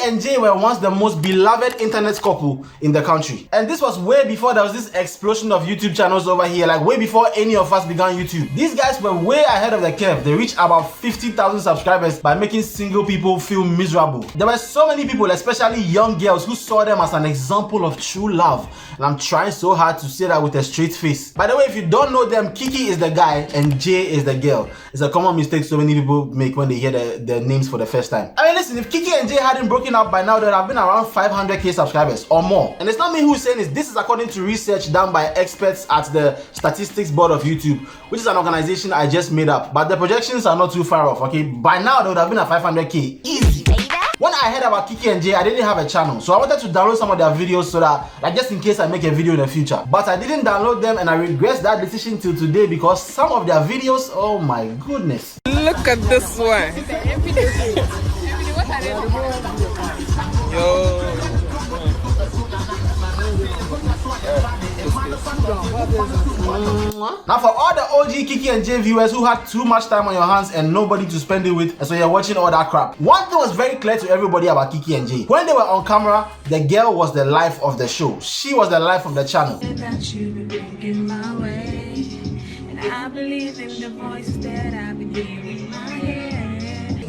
and Jay were once the most beloved internet couple in the country. And this was way before there was this explosion of YouTube channels over here, like way before any of us began YouTube. These guys were way ahead of the curve. They reached about 50,000 subscribers by making single people feel miserable. There were so many people, especially young girls, who saw them as an example of true love. And I'm trying so hard to say that with a straight face. By the way, if you don't know them, Kiki is the guy and Jay is the girl. It's a common mistake so many people make when they hear their names for the first time. I mean, listen, if Kiki and Jay hadn't broken up by now, there would have been around 500k subscribers or more. And it's not me who's saying this. This is according to research done by experts at the Statistics Board of YouTube, which is an organization I just made up. But the projections are not too far off, okay? By now, there would have been a 500k. Easy. When I heard about Kiki and Jay, I didn't have a channel, so I wanted to download some of their videos so that, like, just in case I make a video in the future. But I didn't download them, and I regret that decision till today because some of their videos, oh my goodness. Look at this one. Yo. Now for all the OG Kiki and Jay viewers who had too much time on your hands and nobody to spend it with, and so you're watching all that crap, one thing was very clear to everybody about Kiki and Jay. When they were on camera, the girl was the life of the show. She was the life of the channel.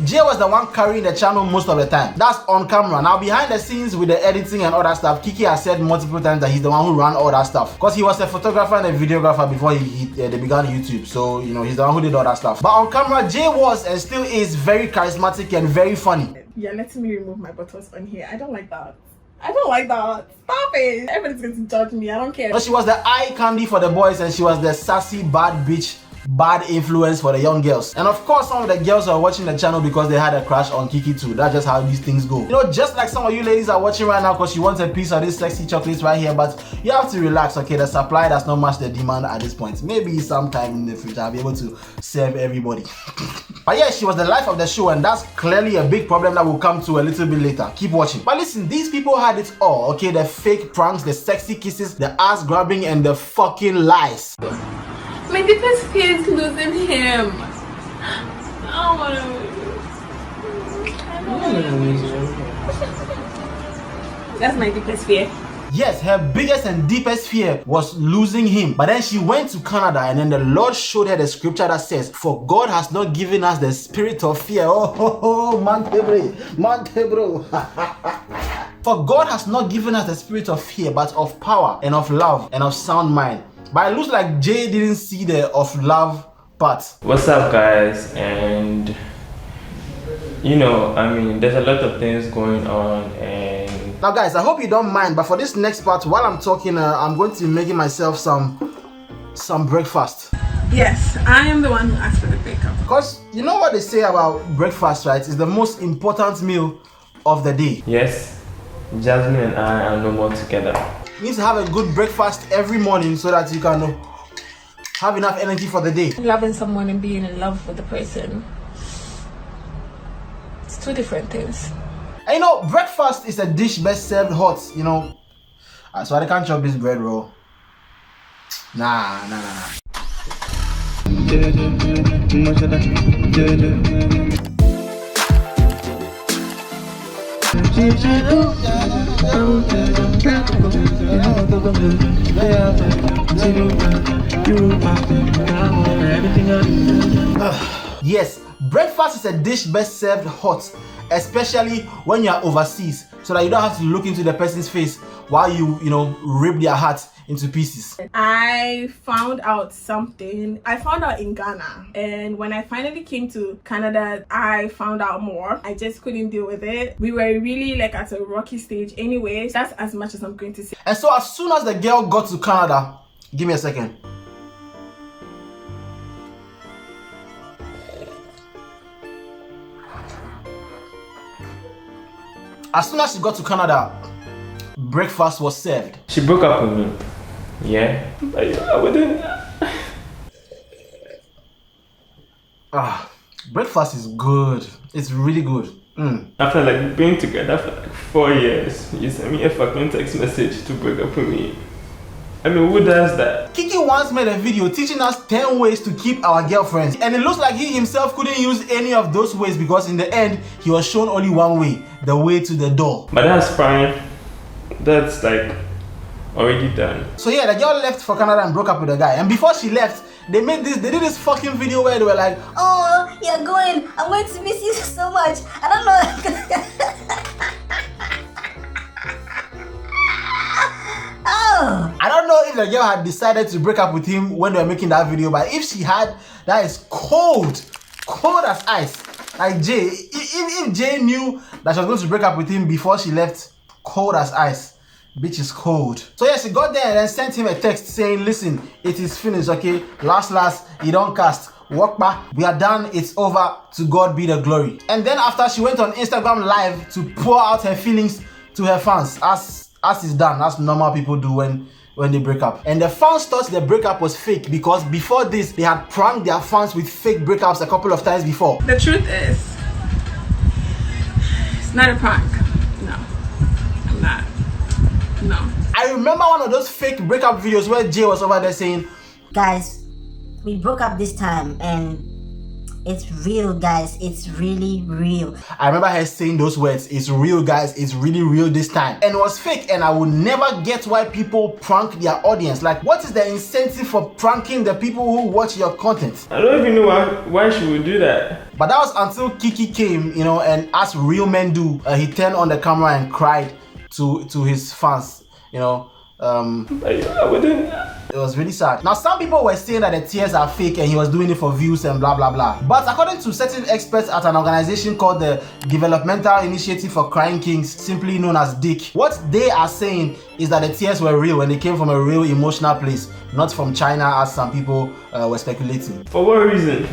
Jay was the one carrying the channel most of the time. That's on camera. Now behind the scenes with the editing and all that stuff, Kiki has said multiple times that he's the one who ran all that stuff. Because he was a photographer and a videographer before they began YouTube. So, you know, he's the one who did all that stuff. But on camera, Jay was and still is very charismatic and very funny. You're letting me remove my buttons on here. I don't like that. I don't like that. Stop it. Everybody's going to judge me. I don't care. But she was the eye candy for the boys and she was the sassy bad bitch, bad influence for the young girls. And of course, some of the girls are watching the channel because they had a crush on Kiki too. That's just how these things go. You know, just like some of you ladies are watching right now because you want a piece of this sexy chocolates right here, but you have to relax, okay? The supply does not match the demand at this point. Maybe sometime in the future I'll be able to serve everybody. But yeah, she was the life of the show, and that's clearly a big problem that will come to a little bit later. Keep watching. But listen, these people had it all, okay? The fake pranks, the sexy kisses, the ass grabbing, and the fucking lies. My deepest fear is losing him. I don't want to lose him. That's my deepest fear. Yes, her biggest and deepest fear was losing him. But then she went to Canada and then the Lord showed her the scripture that says, "For God has not given us the spirit of fear." Oh, Mantebro. For God has not given us the spirit of fear, but of power and of love and of sound mind. But it looks like Jay didn't see the of love part. What's up, guys? And you know, I mean, there's a lot of things going on. And now guys, I hope you don't mind, but for this next part, while I'm talking, I'm going to be making myself some breakfast. Yes, I am the one who asked for the breakup. Because you know what they say about breakfast, right? It's the most important meal of the day. yes, Jasmine and I are no more together. You need to have a good breakfast every morning so that you can have enough energy for the day. Loving someone and being in love with the person, it's two different things. And you know, breakfast is a dish best served hot, you know. So I can't chop this bread roll. Nah. Yes, breakfast is a dish best served hot, especially when you are overseas, so that you don't have to look into the person's face while you rip their heart into pieces. I found out something. I found out in Ghana, and when I finally came to Canada, I found out more. I just couldn't deal with it. We were really like at a rocky stage anyways. That's as much as I'm going to say. And so as soon as the girl got to Canada, give me a second. As soon as she got to Canada, breakfast was served. She broke up with me. Yeah, but I wouldn't. Breakfast is good. It's really good. After like being together for like 4 years, you sent me a fucking text message to break up with me. I mean, who does that? Kiki once made a video teaching us 10 ways to keep our girlfriends, and it looks like he himself couldn't use any of those ways because in the end he was shown only one way, the way to the door. But that's fine. That's like already done. So yeah, the girl left for Canada and broke up with the guy, and before she left, they did this fucking video where they were like, oh, you're going, I'm going to miss you so much. I don't know. Oh. I don't know if the girl had decided to break up with him when they were making that video, but if she had, that is cold as ice. Like Jay, if Jay knew that she was going to break up with him before she left, cold as ice. Bitch is cold. So yeah, she got there and then sent him a text saying, listen, it is finished, okay? Last, you don't cast. Walk back. We are done. It's over. To God be the glory. And then after, she went on Instagram Live to pour out her feelings to her fans, as is done, as normal people do when they break up. And the fans thought the breakup was fake because before this, they had pranked their fans with fake breakups a couple of times before. The truth is, it's not a prank. No, I'm not. No. I remember one of those fake breakup videos where Jay was over there saying, guys, we broke up this time and it's real, guys. It's really real. I remember her saying those words, it's real, guys. It's really real this time. And it was fake, and I will never get why people prank their audience. Like, what is the incentive for pranking the people who watch your content? I don't even know why she would do that. But that was until Kiki came, you know, and as real men do, he turned on the camera and cried to his fans, you know. It was really sad. Now, some people were saying that the tears are fake and he was doing it for views and blah blah blah. But according to certain experts at an organization called the Developmental Initiative for Crying Kings, simply known as DIC, what they are saying is that the tears were real and they came from a real emotional place, not from China as some people were speculating. For what reason?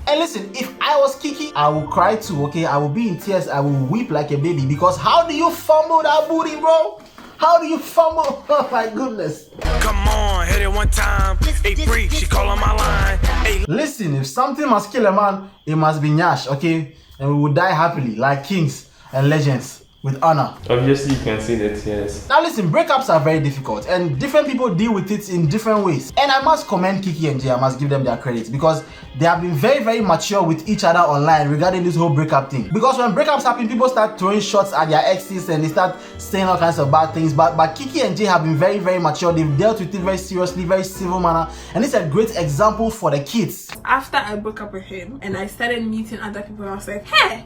And listen, if I was Kiki, I will cry too, okay? I will be in tears, I will weep like a baby, because how do you fumble that booty, bro? How do you fumble? Oh my goodness. Come on, hit it one time. Hey, free, she call on my line. Hey. Listen, if something must kill a man, it must be Nyash, okay? And we will die happily, like kings and legends, with honor. Obviously, you can see the tears. Now listen, breakups are very difficult and different people deal with it in different ways. And I must commend Kiki and Jay, I must give them their credit because they have been very, very mature with each other online regarding this whole breakup thing. Because when breakups happen, people start throwing shots at their exes and they start saying all kinds of bad things. But Kiki and Jay have been very, very mature. They've dealt with it very seriously, very civil manner. And it's a great example for the kids. After I broke up with him and I started meeting other people, I was like, hey,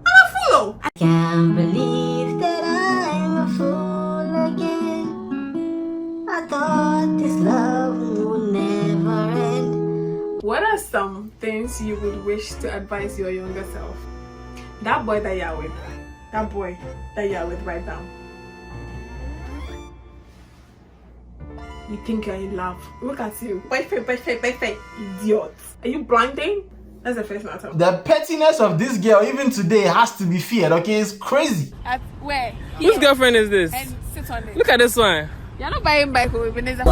I'm a fool. I can't believe that I'm a fool again. I thought this love would never end. What are some things you would wish to advise your younger self? That boy that you're with, right now. You think you're in love. Look at you. Perfect. Idiot. Are you blinding? That's the first matter. The pettiness of this girl, even today, has to be feared, okay? It's crazy. At where? Whose girlfriend is this? And sit on it. Look at this one. You're not buying bike with Vanessa.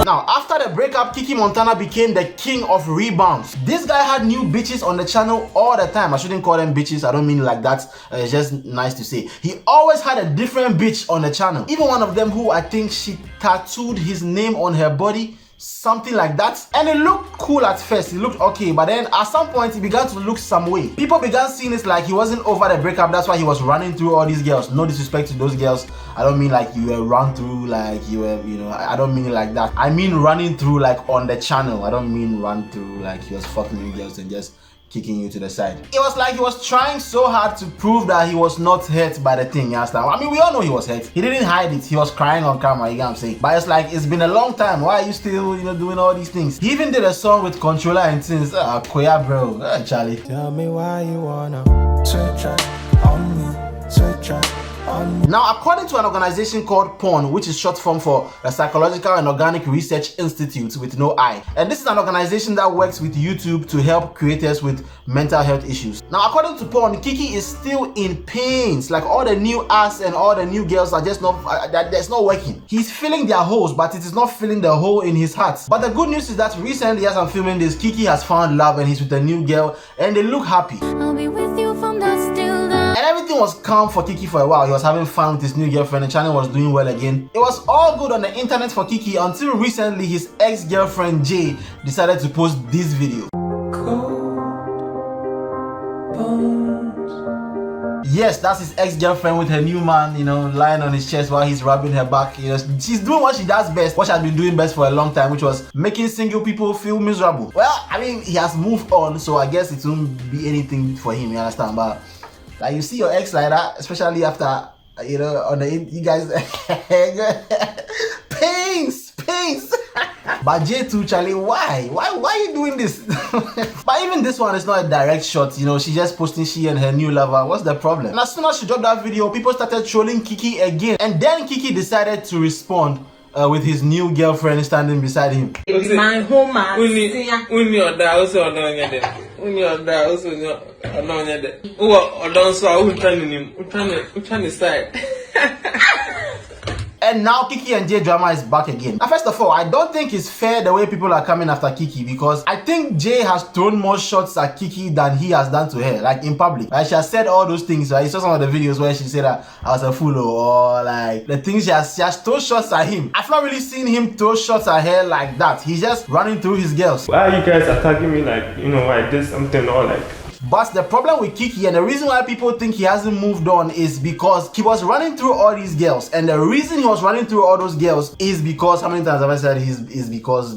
Now, after the breakup, Kiki Montana became the king of rebounds. This guy had new bitches on the channel all the time. I shouldn't call them bitches, I don't mean like that. It's just nice to say. He always had a different bitch on the channel. Even one of them who I think she tattooed his name on her body. Something like that. And it looked cool at first, it looked okay, but then at some point it began to look some way. People began seeing it like he wasn't over the breakup, that's why he was running through all these girls. No disrespect to those girls, I don't mean like you were run through like you were, you know, I don't mean it like that. I mean running through like on the channel. I don't mean run through like he was fucking with girls and just kicking you to the side. It was like he was trying so hard to prove that he was not hurt by the thing, you understand? I mean, we all know he was hurt. He didn't hide it. He was crying on camera, you know what I'm saying? But it's like, it's been a long time. Why are you still, you know, doing all these things? He even did a song with Kontrolla and things. Koya bro, Charlie. Tell me why you wanna switch up on me, switch up on Now, according to an organization called PORN, which is short form for the Psychological and Organic Research Institute with no I, and this is an organization that works with YouTube to help creators with mental health issues. Now, according to PORN, Kiki is still in pains. Like all the new ass and all the new girls are just not, that's not working. He's filling their holes, but it is not filling the hole in his heart. But the good news is that recently, as I'm filming this, Kiki has found love and he's with a new girl and they look happy. I'll be with you from dusk till dawn. And everything was calm for Kiki for a while. He was having fun with his new girlfriend. The channel was doing well again. It was all good on the internet for Kiki until recently his ex-girlfriend Jay decided to post this video. Yes, that's his ex-girlfriend with her new man, you know, lying on his chest while he's rubbing her back. You know, she's doing what she does best, what she has been doing best for a long time, which was making single people feel miserable. Well, I mean, he has moved on, so I guess it won't be anything for him, you understand? But like, you see your ex like that, especially after, you know, on the, you guys, pains. But Jay too, Charlie, why are you doing this? But even this one is not a direct shot, you know, she's just posting she and her new lover. What's the problem? And as soon as she dropped that video, people started trolling Kiki again, and then Kiki decided to respond with his new girlfriend standing beside him. My home man. And now Kiki and Jay drama is back again. Now, first of all, I don't think it's fair the way people are coming after Kiki, because I think Jay has thrown more shots at Kiki than he has done to her, like in public. Like, she has said all those things, right? You saw some of the videos where she said that I was a fool, or like the things she has thrown shots at him. I've not really seen him throw shots at her like that. He's just running through his girls. Why are you guys attacking me like, you know, I did something or like? But the problem with Kiki, and the reason why people think he hasn't moved on, is because he was running through all these girls. And the reason he was running through all those girls is because, how many times have I said is because.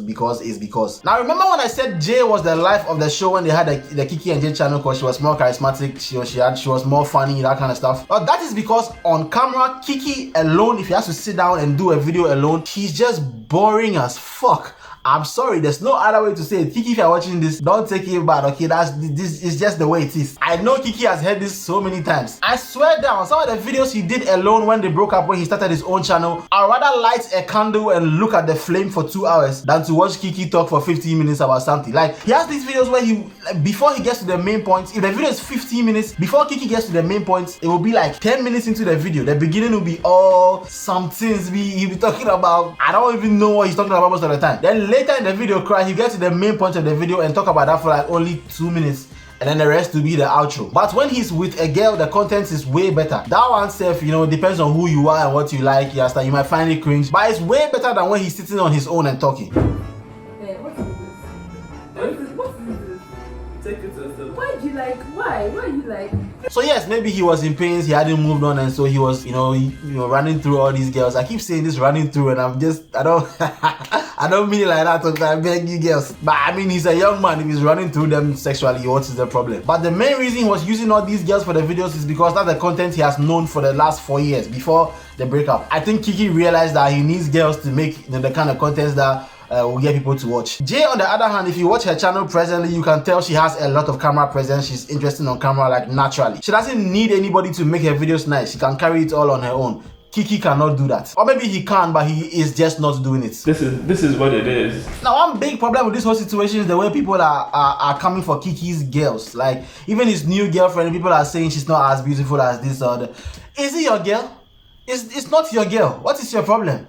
Now, remember when I said Jay was the life of the show when they had the Kiki and Jay channel, because she was more charismatic, she was more funny, that kind of stuff. But that is because on camera, Kiki alone, if he has to sit down and do a video alone, he's just boring as fuck. I'm sorry, there's no other way to say it. Kiki, if you're watching this, don't take it bad, okay? This is just the way it is. I know Kiki has heard this so many times. I swear down, some of the videos he did alone when they broke up, when he started his own channel, I'd rather light a candle and look at the flame for 2 hours than to watch Kiki talk for 15 minutes about something. Like, he has these videos where he, like, before he gets to the main point, if the video is 15 minutes, before Kiki gets to the main point, it will be like 10 minutes into the video. The beginning will be all some things he'll be talking about. I don't even know what he's talking about most of the time. Then later in the video, he gets to the main point of the video and talk about that for like only 2 minutes, and then the rest will be the outro. But when he's with a girl, the content is way better. That one self, you know, depends on who you are and what you like. You understand? You might find it cringe, but it's way better than when he's sitting on his own and talking. Why do you like? Why you like? So yes, maybe he was in pains, he hadn't moved on, and so he was, you know, running through all these girls. I keep saying this, running through, and I don't mean it like that, so I beg you girls. But I mean, he's a young man. If he's running through them sexually, what is the problem? But the main reason he was using all these girls for the videos is because that's the content he has known for the last 4 years before the breakup. I think Kiki realized that he needs girls to make, you know, the kind of content that will get people to watch. Jay, on the other hand, if you watch her channel presently, you can tell she has a lot of camera presence. She's interested on camera, like, naturally. She doesn't need anybody to make her videos nice. She can carry it all on her own. Kiki cannot do that. Or maybe he can, but he is just not doing it. This is what it is. Now, one big problem with this whole situation is the way people are coming for Kiki's girls. Like, even his new girlfriend, people are saying she's not as beautiful as this or that. Is it your girl? It's not your girl. What is your problem?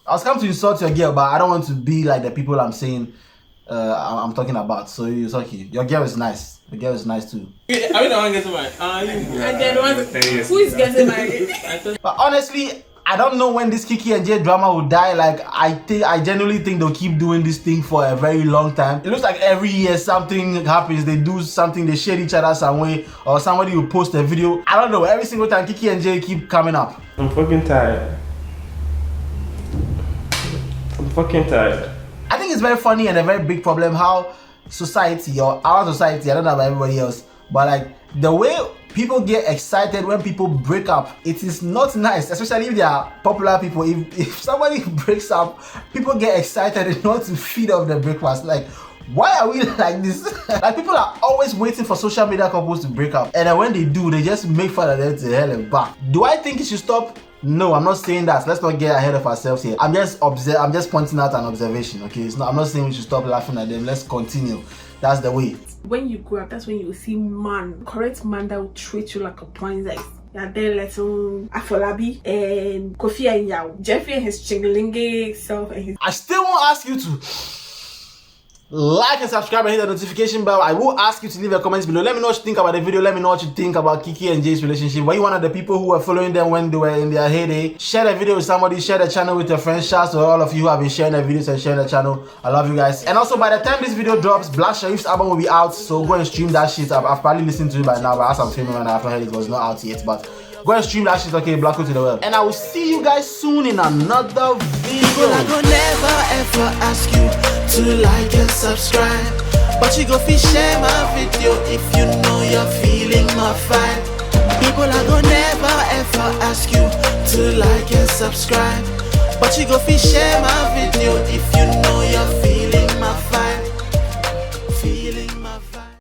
I was coming to insult your girl, but I don't want to be like the people I'm saying I'm talking about. So it's okay. Your girl is nice. The girl is nice too. Are we the one getting married? And then who is getting married? But honestly, I don't know when this Kiki and Jay drama will die. Like, I genuinely think they'll keep doing this thing for a very long time. It looks like every year something happens. They do something, they shade each other some way, or somebody will post a video. I don't know. Every single time Kiki and Jay keep coming up. I'm fucking tired. I think it's very funny and a very big problem how society, or our society, I don't know about everybody else, but like the way people get excited when people break up, it is not nice, especially if they are popular people. If somebody breaks up, people get excited and want to feed off the breakfast. Like, Why are we like this? Like, people are always waiting for social media couples to break up, and then when they do, they just make fun of them to hell and back. Do I think it should stop? No, I'm not saying that. Let's not get ahead of ourselves here. I'm just pointing out an observation. Okay, I'm not saying we should stop laughing at them. Let's continue. That's the way. When you grow up, that's when you will see correct man that will treat you like a princess. Yeah, then little Afolabi and Kofi and Yao, Jeffrey and his chingalinge self and his. I still won't ask you to like and subscribe and hit the notification bell. I will ask you to leave a comment below. Let me know what you think about the video. Let me know what you think about Kiki and Jay's relationship. Were you one of the people who were following them when they were in their heyday? Share the video with somebody. Share the channel with your friends. Shout out to all of you who have been sharing the videos and sharing the channel. I love you guys. And also, by the time this video drops, Black Sherif's album will be out. So go and stream that shit. I've probably listened to it by now, but as I'm filming and I've not heard it was not out yet. But go and stream that shit, okay? Black to the world. And I will see you guys soon in another video. I go never ever ask you to like and subscribe, but you go share my video if you know you're feeling my vibe. People, I go never ever ask you to like and subscribe, but you go share my video if you know you're feeling